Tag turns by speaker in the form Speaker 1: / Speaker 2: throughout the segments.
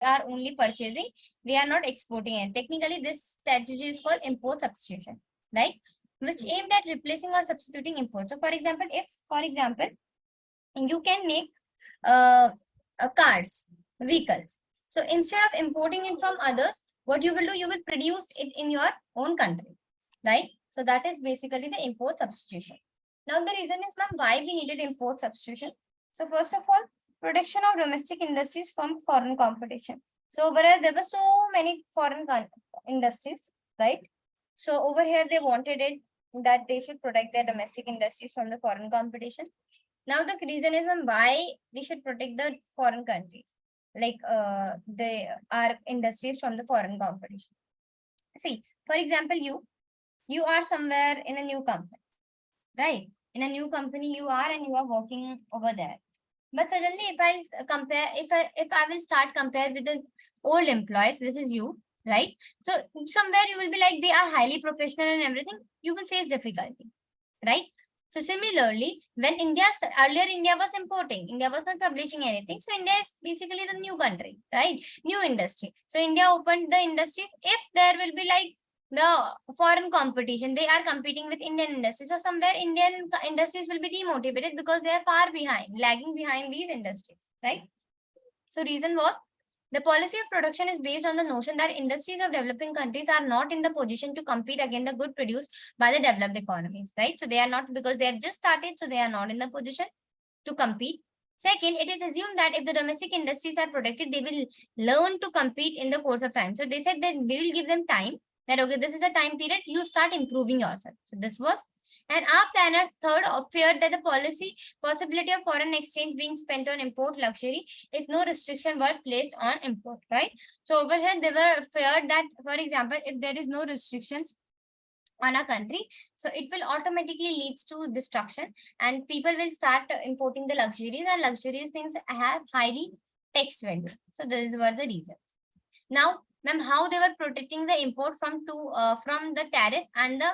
Speaker 1: are only purchasing. We are not exporting it. Technically, this strategy is called import substitution, right? Which aimed at replacing or substituting imports. So, for example, if, for example, you can make cars, vehicles. So, instead of importing it from others, what you will do, you will produce it in your own country, right? So, that is basically the import substitution. Now, the reason is, ma'am, why we needed import substitution. So, first of all, protection of domestic industries from foreign competition. So, over here, there were so many foreign industries, right? So, over here, they wanted it that they should protect their domestic industries from the foreign competition. Now, the reason is, ma'am, why we should protect the foreign countries, like our industries from the foreign competition. See, for example, you are somewhere in a new company, right? In a new company you are, and you are working over there. But suddenly, if I compare, if I will start compare with the old employees, this is you, right? So somewhere you will be like they are highly professional and everything. You will face difficulty, right? So similarly, when earlier India was importing, India was not publishing anything. So India is basically the new country, right? New industry. So India opened the industries. If there will be like the foreign competition, they are competing with Indian industries. So somewhere Indian industries will be demotivated because they are far behind, lagging behind these industries, right? So reason was the policy of production is based on the notion that industries of developing countries are not in the position to compete against the good produced by the developed economies, right? So they are not, because they have just started, so they are not in the position to compete. Second, it is assumed that if the domestic industries are protected, they will learn to compete in the course of time. So they said that we will give them time, that okay, this is a time period, you start improving yourself. So this was, and our planners third feared that the policy possibility of foreign exchange being spent on import luxury if no restriction were placed on import, right? So over here they were feared that, for example, if there is no restrictions on a country, so it will automatically leads to destruction, and people will start importing the luxuries, and luxurious things have highly tax value. So these were the reasons. Now, ma'am, how they were protecting the import from the tariff and the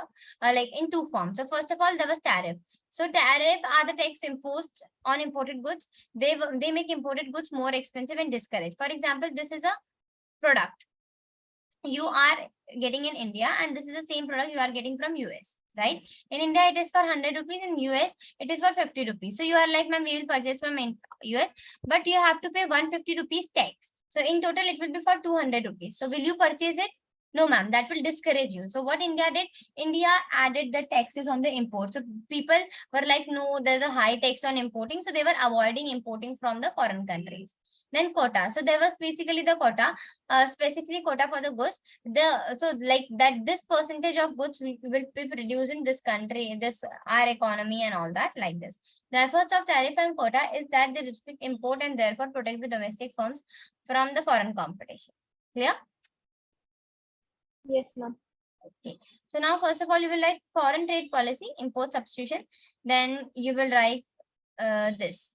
Speaker 1: like in two forms. So first of all, there was tariff. So tariff are the tax imposed on imported goods. They make imported goods more expensive and discourage. For example, this is a product you are getting in India, and this is the same product you are getting from US, right? In India, it is for 100 rupees. In US, it is for 50 rupees. So you are like, ma'am, we will purchase from US, but you have to pay 150 rupees tax. So in total, it will be for 200 rupees. So will you purchase it? No, ma'am, that will discourage you. So what India did, India added the taxes on the import. So people were like, no, there's a high tax on importing. So they were avoiding importing from the foreign countries. Then quota. So there was basically the quota, specifically quota for the goods. So like that, this percentage of goods will be produced in this country, this our economy and all that, like this. The efforts of tariff and quota is that they restrict import and therefore protect the domestic firms from the foreign competition. Clear?
Speaker 2: Yes, ma'am.
Speaker 1: Okay. So now, first of all, you will write foreign trade policy, import substitution. Then you will write this.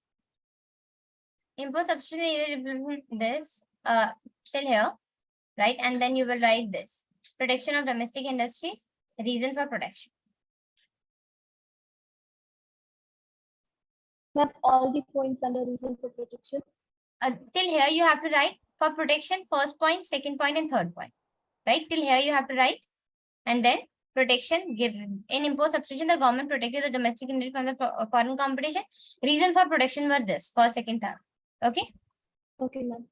Speaker 1: Import substitution, you will this till here, right? And then you will write this. Protection of domestic industries, reason for protection.
Speaker 2: Ma'am, all the points under reason for protection.
Speaker 1: Till here you have to write for protection, first point, second point, and third point, right? Till here you have to write, and then protection given in import substitution, the government protected the domestic industry from the foreign competition. Reason for protection were this, first, second, third. Okay.
Speaker 2: Okay, ma'am.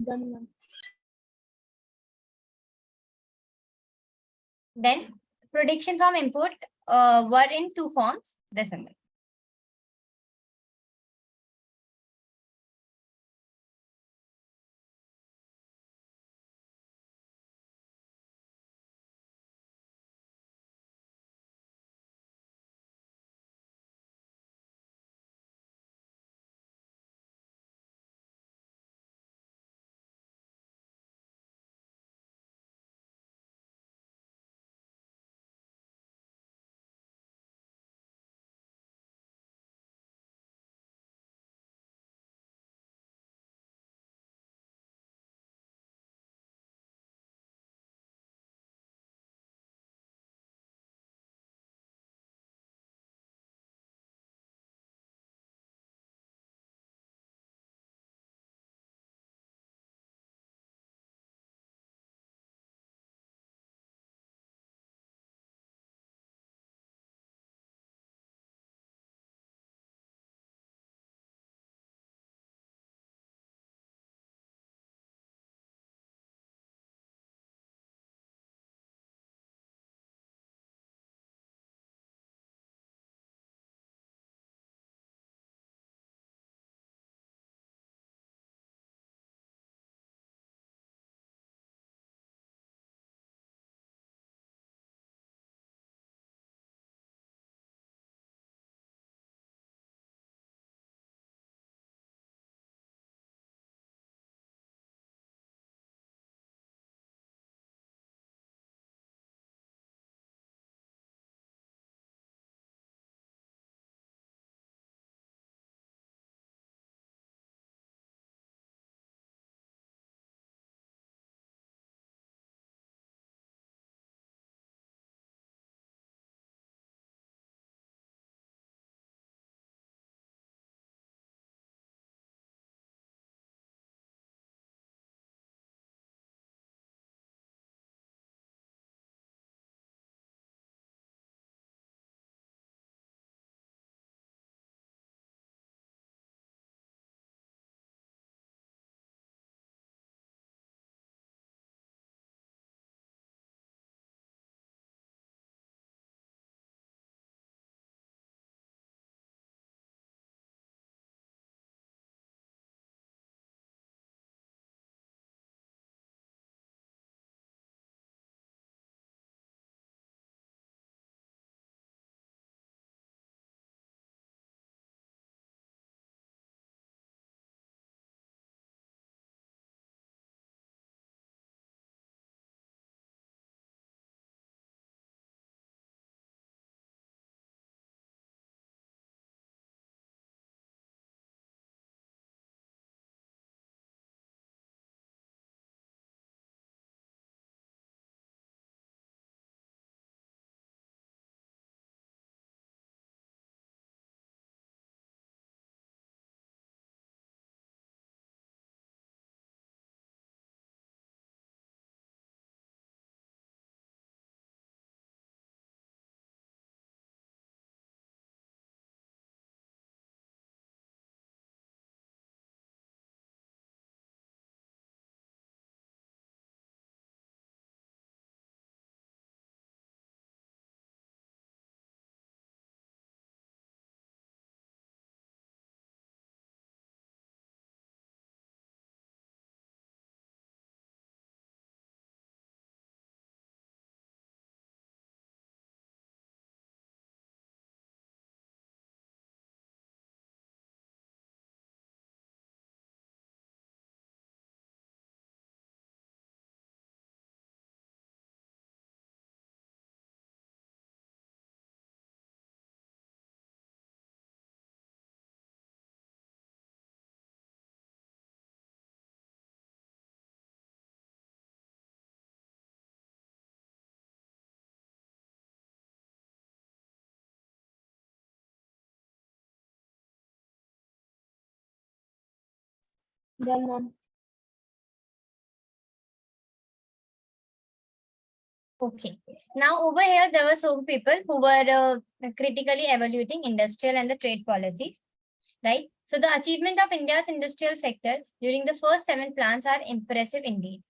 Speaker 2: Done, ma'am.
Speaker 1: Then prediction from input were in two forms, decimal.
Speaker 2: Done, ma'am.
Speaker 1: Okay. Now over here, there were some people who were critically evaluating industrial and the trade policies. right? So the achievement of India's industrial sector during the first 7 plans are impressive indeed.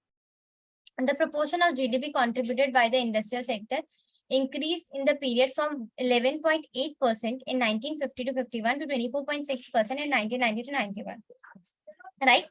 Speaker 1: And the proportion of GDP contributed by the industrial sector increased in the period from 11.8% in 1950 to 51 to 24.6% in 1990 to 91. Right?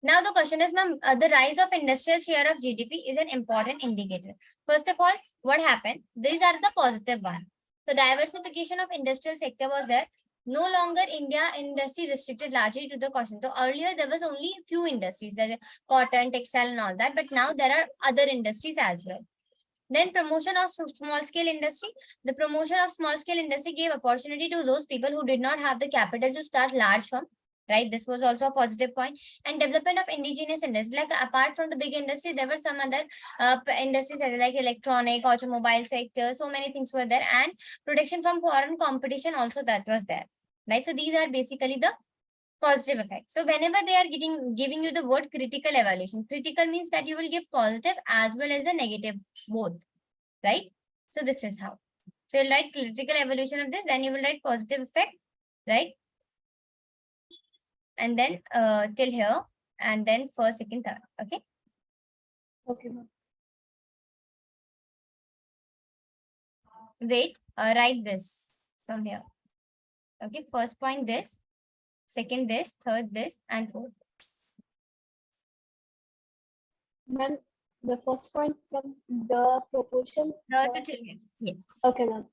Speaker 1: Now the question is, ma'am, the rise of industrial share of GDP is an important indicator. First of all, what happened? These are the positive one. The diversification of industrial sector was there. No longer India industry restricted largely to the cotton. So earlier there was only few industries, there cotton, textile, and all that. But now there are other industries as well. Then promotion of small scale industry. The promotion of small scale industry gave opportunity to those people who did not have the capital to start large firm. Right, this was also a positive point. And development of indigenous industry, like apart from the big industry, there were some other industries like electronic, automobile sector. So many things were there, and protection from foreign competition also that was there. Right, so these are basically the positive effects. So whenever they are giving you the word critical evaluation, critical means that you will give positive as well as a negative both, right? So this is how. So you'll write critical evaluation of this, then you will write positive effect, right? And then till here, and then first, second, third. Okay.
Speaker 2: Okay, ma'am.
Speaker 1: Wait, write this from here. Okay, first point this, second this, third this, and fourth.
Speaker 2: Ma'am, the first point from the proportion.
Speaker 1: Third to till here. Yes.
Speaker 2: Okay, ma'am.